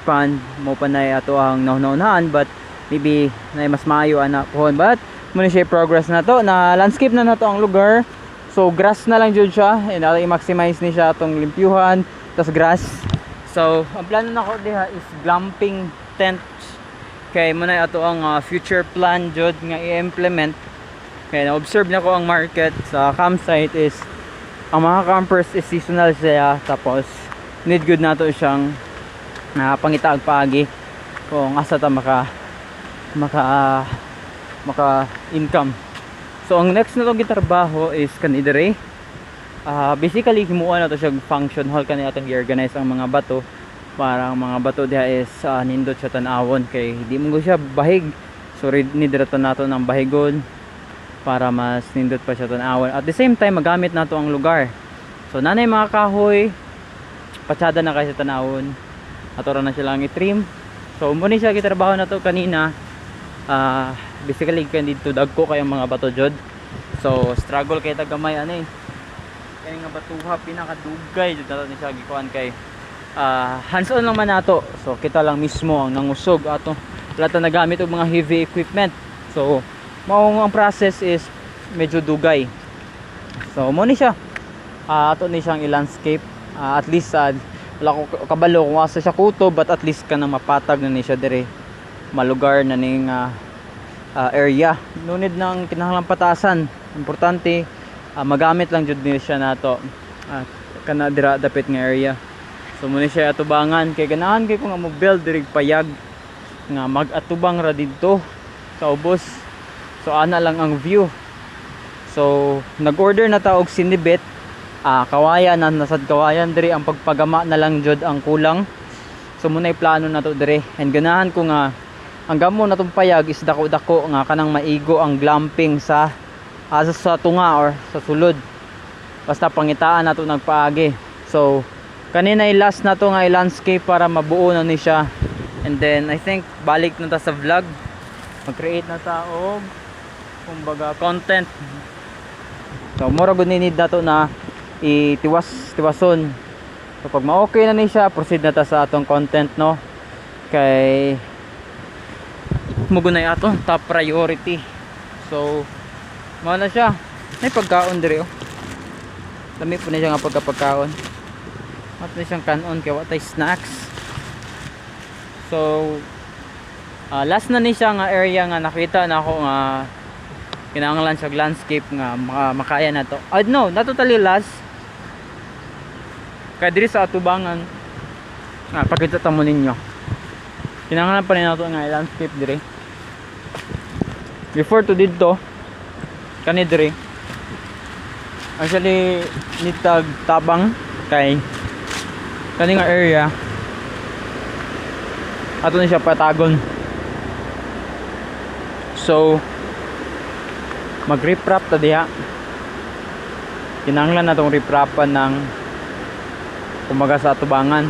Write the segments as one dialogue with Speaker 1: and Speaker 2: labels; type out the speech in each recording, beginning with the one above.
Speaker 1: pan mo pa na ato ang nahunahan, but maybe na mas maayo ana pohon, but muna siya progress na to na landscape na nato ang lugar. So grass na lang jud siya, and i-maximize ni siya atong limpyuhan tas grass. So ang plano nako diha is glamping tent, kay muna ato ang future plan jud nga i-implement. Kaya na-observe na ko ang market sa campsite is ang mga campers is seasonal siya, tapos need good nato siyang pangitaag paagi kung asa ta maka income. So ang next na tong gitrabaho is kanidere. Basically himuan na to siya function hall, kani atong i-organize ang mga bato para ang mga bato diha is nindot siya tan-awon, kay di mo siya bahig. So need ra nato ng bahigon para mas nindot pa siya tan-awon. At the same time magamit nato ang lugar. So nanay mga kahoy patsada na kayo sa tan-awon, ato na siya lang i-trim. So muna siya gitrabaho na to kanina. Basically kan dito dagko kay mga bato jud. So struggle kay tagamay ani kay nga batuha pinakadugay jud nato ni siya gikuan, kay hands on lang man nato. So kita lang mismo ang nangusog ato lahat na nagamit og mga heavy equipment. So mao ang process is medyo dugay. So mo ni siya ato ni siyang i-landscape, at least wala ko kabalo kung asa siya kuto, but at least kana mapatag na ni siya dire, malugar na ning area. Nunid ng kinahanglang patasan, importante magamit lang jud ni siya nato kana dira dapit nga area. So mo ni siya atubangan, kay ganahan kay kung mo build diri payag nga mag-atubang ra didto sa ubos. So ana lang ang view. So nag-order na ta og sinibit, kawayan na nasad kawayan diri, ang pagpagama na lang jud ang kulang. So muna plano na to dire, and ganahan ko nga ang gamo na tong payag is dako-dako nga kanang maigo ang glamping sa sa tunga or sa sulod, basta pangitaan na to nagpaagi. So kanina last na to nga i-landscape para mabuo na ni siya, and then I think balik na ta sa vlog, mag-create na ta og kumbaga content. So mura gud ni need na to na tiwason. So pag ma-okay na ni siya, proceed na ta sa atong content, no, kay mugunay ato top priority. So mao na siya, may pagkaon dire dami po na siya nga pagkapagkaon, at na siyang kanon kay watay snacks. So last na ni siya nga area nga nakita na ako nga kinahanglan sa landscape nga makaya na to. No, not totally last, kaya diri sa atubangan pakita ta mo ninyo, kinahanglan pa rin nato nga landscape dire. Before to dito kani dire actually nitag tabang, kay kani nga area ato na siya patagon. So mag-riprap ta diha, kinahanglan na tong riprapan ng kumaga sa atubangan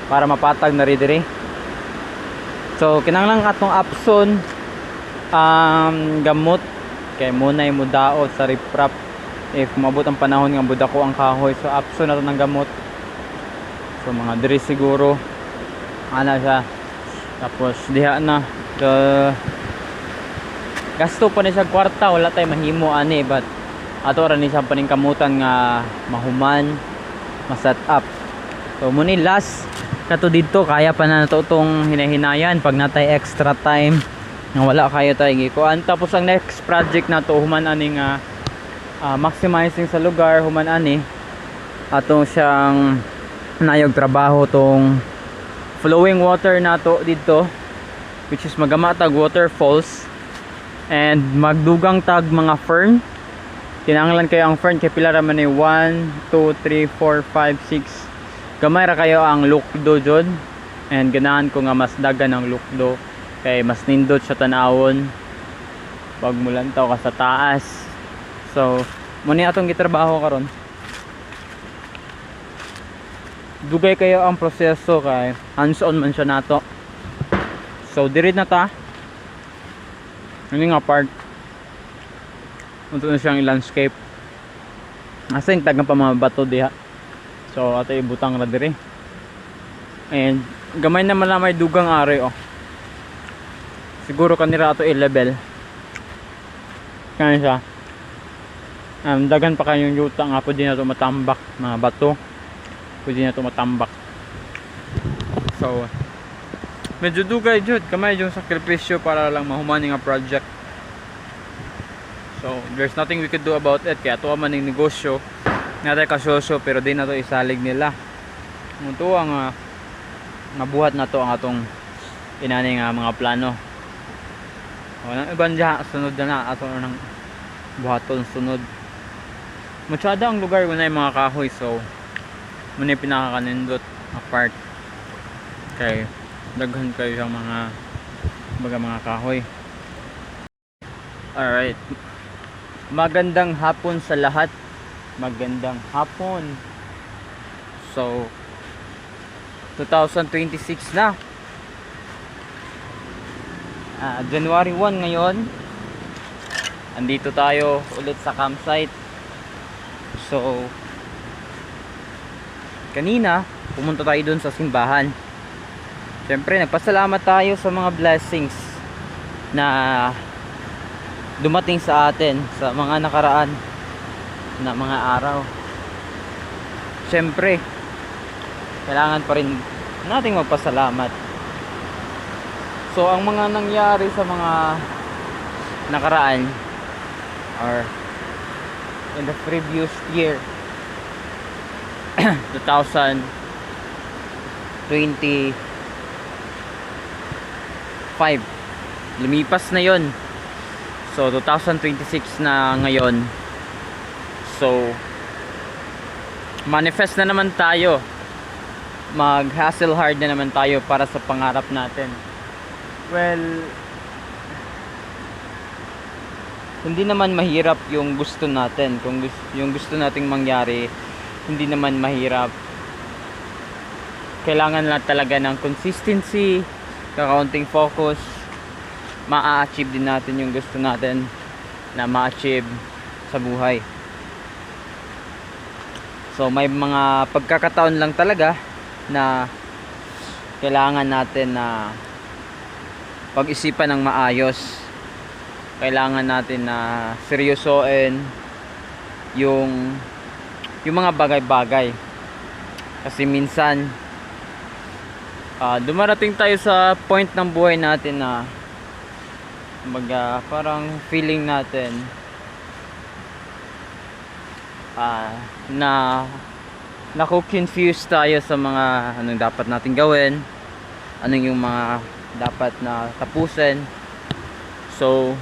Speaker 1: para mapatag na rin dire. So kinahanglan atong apson gamot, kay munay mudaot sa riprap if mabot ang panahon nga budako ang kahoy. So apson na to ng gamot. So mga dire siguro ana siya, tapos diha na gasto pa ni siya kwarta, wala tay mahimo ani, but ato ra ni siya paningkamutan nga mahuman, ma-set up. So muni last kato dito, kaya pa na nato tong hinahinayan pag natay extra time nga wala kayo tay gikuan. Tapos ang next project nato human ani nga maximizing sa lugar, human ani ato siyang nayog trabaho tong flowing water nato dito, which is magama tag waterfalls, and magdugang tag mga fern. Kinahanglan kayo ang fern, kay pila ra man ni 1 2 3 4 5 6 gamay ra kayo ang lukdo jud, and ganahan ko nga mas dagan ang lukdo kay mas nindot sa tan-awon pag mulantaw ka sa taas. So muni atong gitrabaho karon, dugay kayo ang proseso kay hands on man siya nato. So diri na ta ini nga part unto na siyang i-landscape, asing tagang pa mga bato diha. So ato ibutang ra diri, and Gamay naman na may dugang ari oh. Siguro kanira ato i-level. Kaya siya. Dagan pa kayong yuta nga pwede na ito matambak. Mga bato. Pwede na ito matambak. So, medyo dugay jud. Kamay yung sakripisyo para lang mahumani nga project. So, there's nothing we could do about it. Kaya ito man yung negosyo. Natay kasosyo pero di na ito isalig nila. Ito ang nabuhat na to ang atong inani nga mga plano. O, nang ibang diha, sunod na ato nang buhaton sunod. Masyada ang lugar wala yung mga kahoy, so muna yung pinakakanindot apart kay daghan kayo sa mga kahoy. Alright, magandang hapon sa lahat. Magandang hapon. So 2026 na. January 1 ngayon. Andito tayo ulit sa campsite. So kanina pumunta tayo dun sa simbahan. Siyempre nagpasalamat tayo sa mga blessings na dumating sa atin sa mga nakaraan na mga araw. Siyempre kailangan pa rin nating magpasalamat. So ang mga nangyari sa mga nakaraan or in the previous year 2025, lumipas na yon. So 2026 na ngayon. So manifest na naman tayo, mag hustle hard na naman tayo para sa pangarap natin. Well, hindi naman mahirap yung gusto natin. Kung yung gusto nating mangyari, hindi naman mahirap. Kailangan lang talaga ng consistency, kakaunting focus, ma-achieve din natin yung gusto natin na ma-achieve sa buhay. So may mga pagkakataon lang talaga na kailangan natin na pag-isipan ng maayos. Kailangan natin na seryosoin yung mga bagay-bagay. Kasi minsan dumarating tayo sa point ng buhay natin na parang feeling natin na naku-confuse tayo sa mga anong dapat natin gawin, anong yung mga dapat na tapusin. So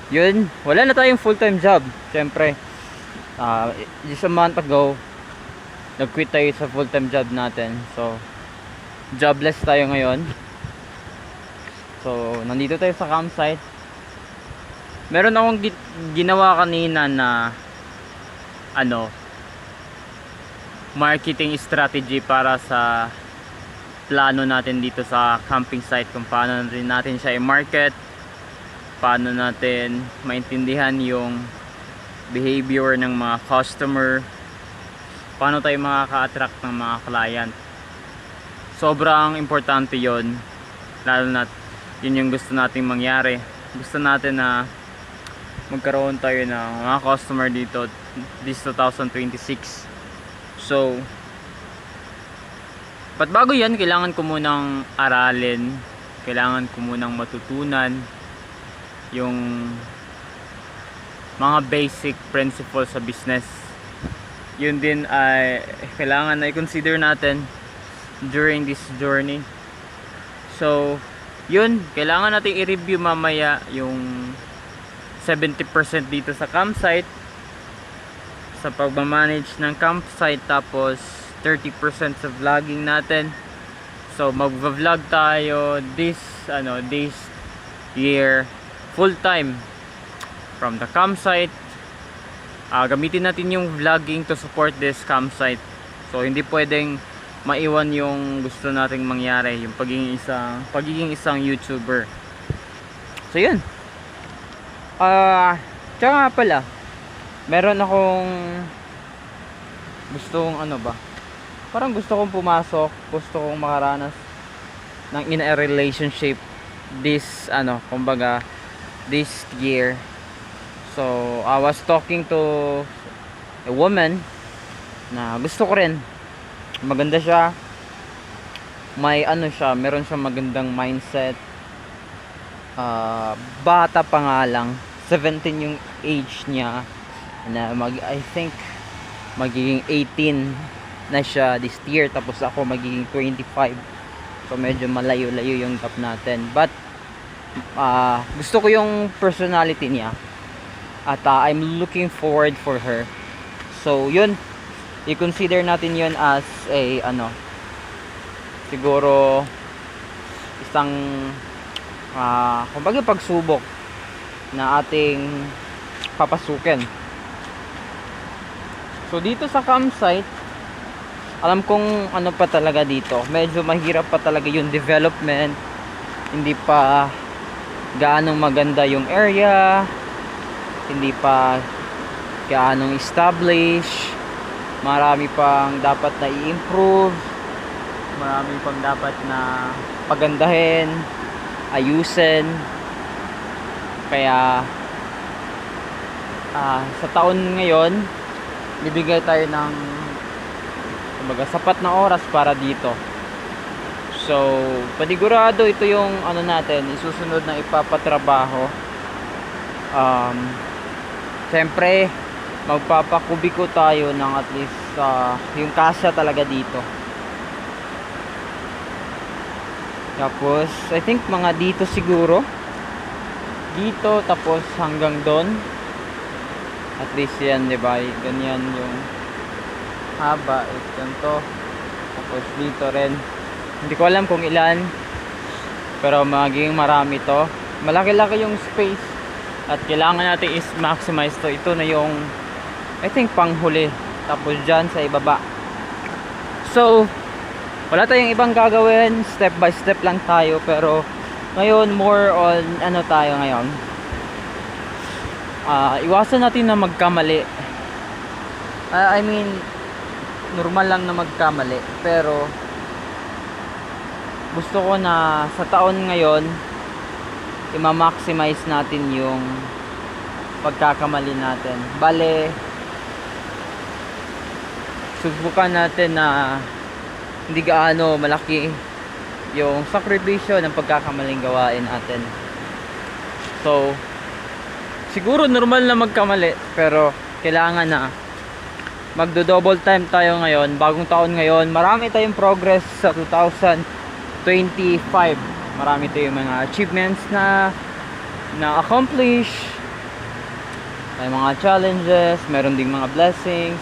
Speaker 1: yun, wala na tayong full-time job. Siyempre just a month ago nag-quit tayo sa full-time job natin. So jobless tayo ngayon. So nandito tayo sa campsite. Meron akong ginawa kanina na marketing strategy para sa plano natin dito sa camping site, kung paano natin siya i-market, paano natin maintindihan yung behavior ng mga customer, paano tayo makaka-attract ng mga client. Sobrang importante yon, lalo na yun yung gusto nating mangyari. Gusto natin na magkaroon tayo ng mga customer dito this 2026. So but bago yan, kailangan ko munang aralin, kailangan ko munang matutunan yung mga basic principles sa business. Yun din ay kailangan na i-consider natin during this journey. So yun, kailangan natin i-review mamaya yung 70% dito sa campsite, sa pagmamanage ng campsite, tapos 30% sa vlogging natin. So mag-vlog tayo this year full time from the campsite. Gamitin natin yung vlogging to support this campsite. So hindi pwedeng maiwan yung gusto nating mangyari, yung pagiging isang YouTuber. So yun. Tsaka nga pala, meron akong gustong parang gusto kong pumasok, gusto kong makaranas ng in a relationship this kumbaga this year. So I was talking to a woman na gusto ko rin. Maganda siya, may siya, meron siyang magandang mindset. Bata pa nga lang, 17 yung age niya, na I think magiging 18 na siya this year, tapos ako magiging 25. So medyo malayo-layo yung gap natin, but gusto ko yung personality niya, at I'm looking forward for her. So yun, i-consider natin yun as a siguro isang kumbaga pagsubok na ating papasukin. So dito sa campsite, alam kong pa talaga dito, medyo mahirap pa talaga yung development, hindi pa gaanong maganda yung area, hindi pa gaanong establish, marami pang dapat na i-improve, marami pang dapat na pagandahin, ayusin. Kaya sa taon ngayon, bibigay tayo ng kumbaga sapat na oras para dito. So panigurado ito yung natin isusunod na ipapatrabaho. Siyempre magpapakubiko tayo ng at least yung kasya talaga dito. Tapos I think mga dito siguro, dito tapos hanggang doon, at least yan, diba, ganyan yung haba, ganito. Tapos dito rin, hindi ko alam kung ilan, pero magiging marami to, malaki-laki yung space, at kailangan natin is maximize to. Ito na yung I think panghuli, tapos dyan sa ibaba. So wala tayong ibang gagawin, step by step lang tayo. Pero ngayon more on tayo ngayon, iwasan natin na magkamali. I mean normal lang na magkamali, pero gusto ko na sa taon ngayon i-maximize natin yung pagkakamali natin. Bale, subukan natin na hindi gaano malaki yung sakripisyo ng pagkakamaling gawain natin. So siguro normal na magkamali, pero kailangan na magdo-double time tayo ngayon. Bagong taon ngayon, marami tayong progress sa 2025. Marami tayong mga achievements na accomplish, may mga challenges, meron ding mga blessings.